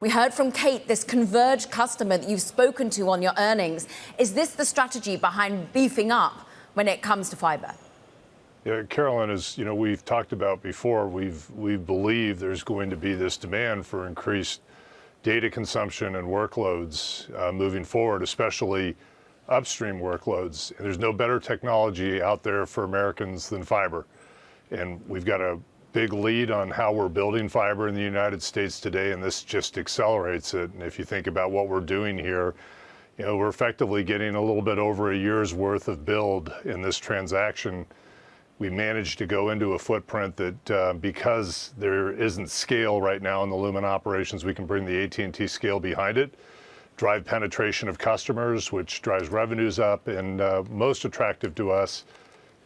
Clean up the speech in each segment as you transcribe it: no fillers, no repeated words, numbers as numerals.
We heard from Kate, this converged customer that you've spoken to on your earnings. Is this the strategy behind beefing up when it comes to fiber? Yeah, Carolyn, as we've talked about before, we believe there's going to be this demand for increased data consumption and workloads moving forward, especially upstream workloads. And there's no better technology out there for Americans than fiber. And we've got a big lead on how we're building fiber in the United States today, and this just accelerates it. And if you think about what we're doing here, we're effectively getting a little bit over a year's worth of build in this transaction. We managed to go into a footprint that, because there isn't scale right now in the Lumen operations, we can bring the AT&T scale behind it, drive penetration of customers, which drives revenues up, and most attractive to us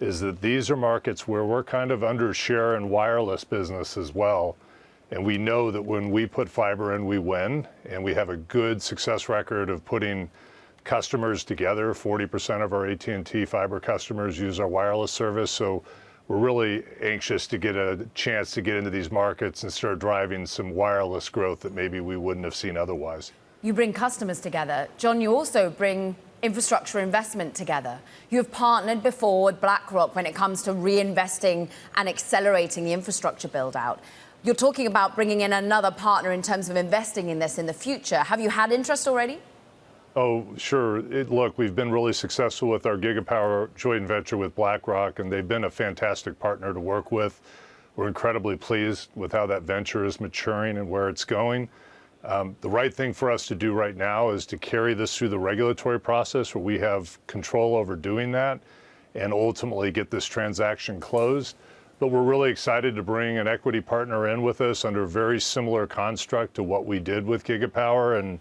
is that these are markets where we're kind of under share in wireless business as well. And we know that when we put fiber in, we win, and we have a good success record of putting customers together. 40% of our AT&T fiber customers use our wireless service. So we're really anxious to get a chance to get into these markets and start driving some wireless growth that maybe we wouldn't have seen otherwise. You bring customers together. John, you also bring infrastructure investment together. You have partnered before with BlackRock when it comes to reinvesting and accelerating the infrastructure build out. You're talking about bringing in another partner in terms of investing in this in the future. Have you had interest already? Oh, sure. Look, we've been really successful with our Gigapower joint venture with BlackRock, and they've been a fantastic partner to work with. We're incredibly pleased with how that venture is maturing and where it's going. The right thing for us to do right now is to carry this through the regulatory process where we have control over doing that and ultimately get this transaction closed. But we're really excited to bring an equity partner in with us under a very similar construct to what we did with Gigapower. And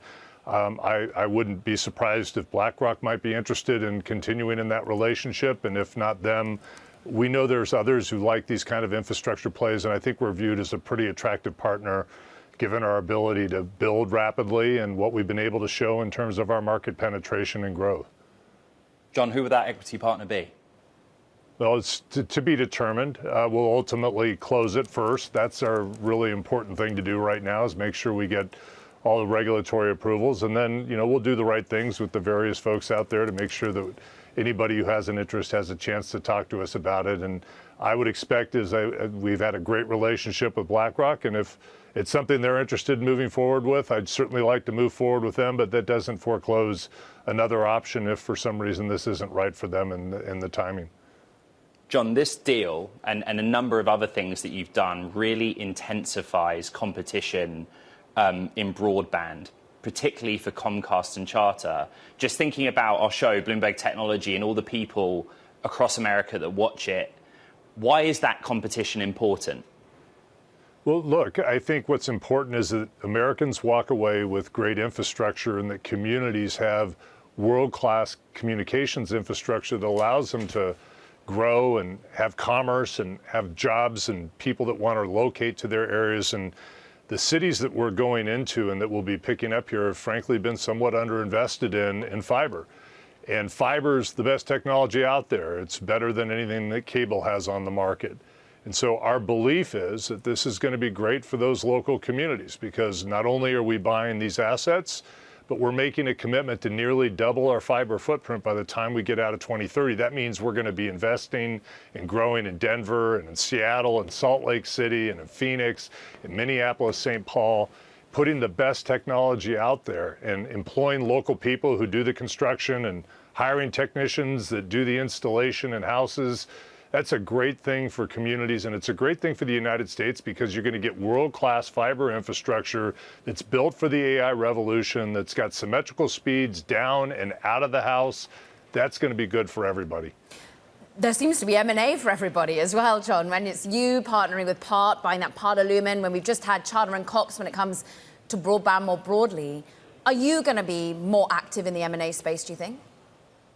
I wouldn't be surprised if BlackRock might be interested in continuing in that relationship. And if not them, we know there's others who like these kind of infrastructure plays. And I think we're viewed as a pretty attractive partner given our ability to build rapidly and what we've been able to show in terms of our market penetration and growth. John, who would that equity partner be? Well, it's to be determined. We'll ultimately close it first. That's our really important thing to do right now, is make sure we get all the regulatory approvals. And then, we'll do the right things with the various folks out there to make sure that anybody who has an interest has a chance to talk to us about it. And I would expect, we've had a great relationship with BlackRock, and if it's something they're interested in moving forward with, I'd certainly like to move forward with them, but that doesn't foreclose another option if for some reason this isn't right for them in the timing. John, this deal and a number of other things that you've done really intensifies competition in broadband, particularly for Comcast and Charter. Just thinking about our show, Bloomberg Technology, and all the people across America that watch it, why is that competition important? Well, look, I think what's important is that Americans walk away with great infrastructure and that communities have world-class communications infrastructure that allows them to grow and have commerce and have jobs and people that want to locate to their areas. And the cities that we're going into and that we'll be picking up here have frankly been somewhat underinvested in fiber. And fiber is the best technology out there. It's better than anything that cable has on the market. And so our belief is that this is going to be great for those local communities, because not only are we buying these assets, but we're making a commitment to nearly double our fiber footprint by the time we get out of 2030. That means we're going to be investing and growing in Denver and in Seattle and Salt Lake City and in Phoenix, in Minneapolis, St. Paul, putting the best technology out there and employing local people who do the construction and hiring technicians that do the installation in houses. That's a great thing for communities, and it's a great thing for the United States, because you're going to get world-class fiber infrastructure that's built for the AI revolution, that's got symmetrical speeds down and out of the house. That's going to be good for everybody. There seems to be M&A for everybody as well, John, when it's you partnering with Part, buying that part of Lumen, when we've just had Charter and Cox when it comes to broadband more broadly. Are you going to be more active in the M&A space, do you think?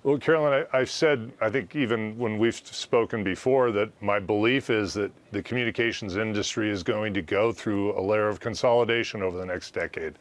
Well, Carolyn, I've said, I think even when we've spoken before, that my belief is that the communications industry is going to go through a layer of consolidation over the next decade.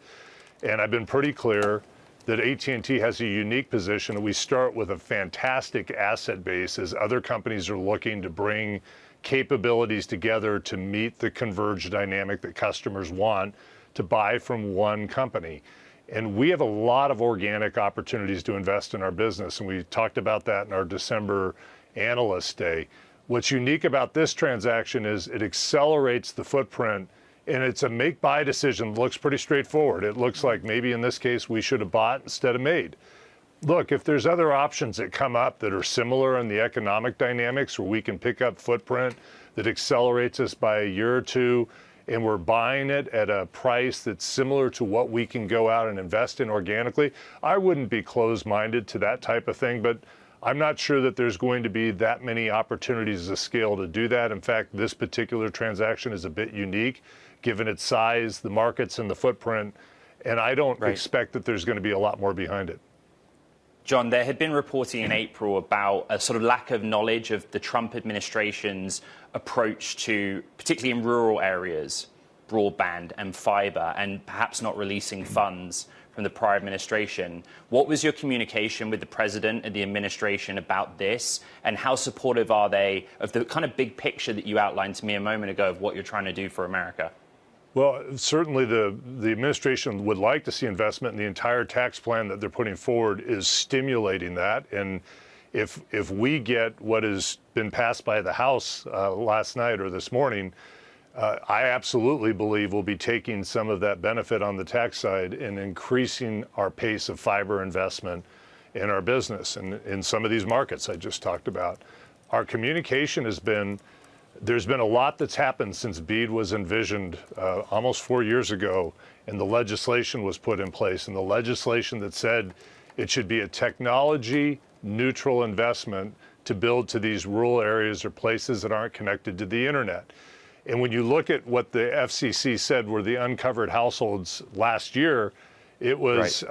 And I've been pretty clear that AT&T has a unique position. We start with a fantastic asset base as other companies are looking to bring capabilities together to meet the converged dynamic that customers want to buy from one company. And we have a lot of organic opportunities to invest in our business, and we talked about that in our December Analyst Day. What's unique about this transaction is it accelerates the footprint, and it's a make-buy decision that looks pretty straightforward. It looks like maybe in this case we should have bought instead of made. Look, if there's other options that come up that are similar in the economic dynamics where we can pick up footprint that accelerates us by a year or two, and we're buying it at a price that's similar to what we can go out and invest in organically, I wouldn't be closed-minded to that type of thing, but I'm not sure that there's going to be that many opportunities of scale to do that. In fact, this particular transaction is a bit unique, given its size, the markets, and the footprint, and I don't expect that there's going to be a lot more behind it. John, there had been reporting in April about a sort of lack of knowledge of the Trump administration's approach to, particularly in rural areas, broadband and fiber, and perhaps not releasing funds from the prior administration. What was your communication with the president and the administration about this, and how supportive are they of the kind of big picture that you outlined to me a moment ago of what you're trying to do for America? Well, certainly the administration would like to see investment, and the entire tax plan that they're putting forward is stimulating that. And if we get what has been passed by the House last night or this morning, I absolutely believe we'll be taking some of that benefit on the tax side and increasing our pace of fiber investment in our business and in some of these markets I just talked about. Our communication has been, there's been a lot that's happened since BEAD was envisioned almost 4 years ago, and the legislation was put in place, and the legislation that said it should be a technology neutral investment to build to these rural areas or places that aren't connected to the internet. And when you look at what the FCC said were the uncovered households last year, it was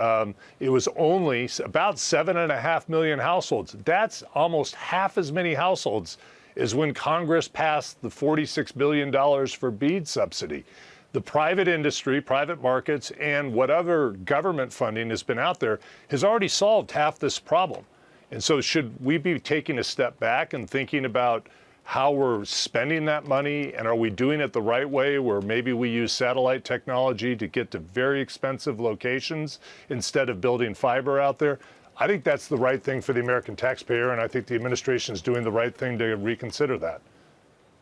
only about 7.5 million households. That's almost half as many households as when Congress passed the $46 billion for BEAD subsidy. The private industry, private markets, and whatever government funding has been out there has already solved half this problem. And so should we be taking a step back and thinking about how we're spending that money, and are we doing it the right way, where maybe we use satellite technology to get to very expensive locations instead of building fiber out there? I think that's the right thing for the American taxpayer, and I think the administration is doing the right thing to reconsider that.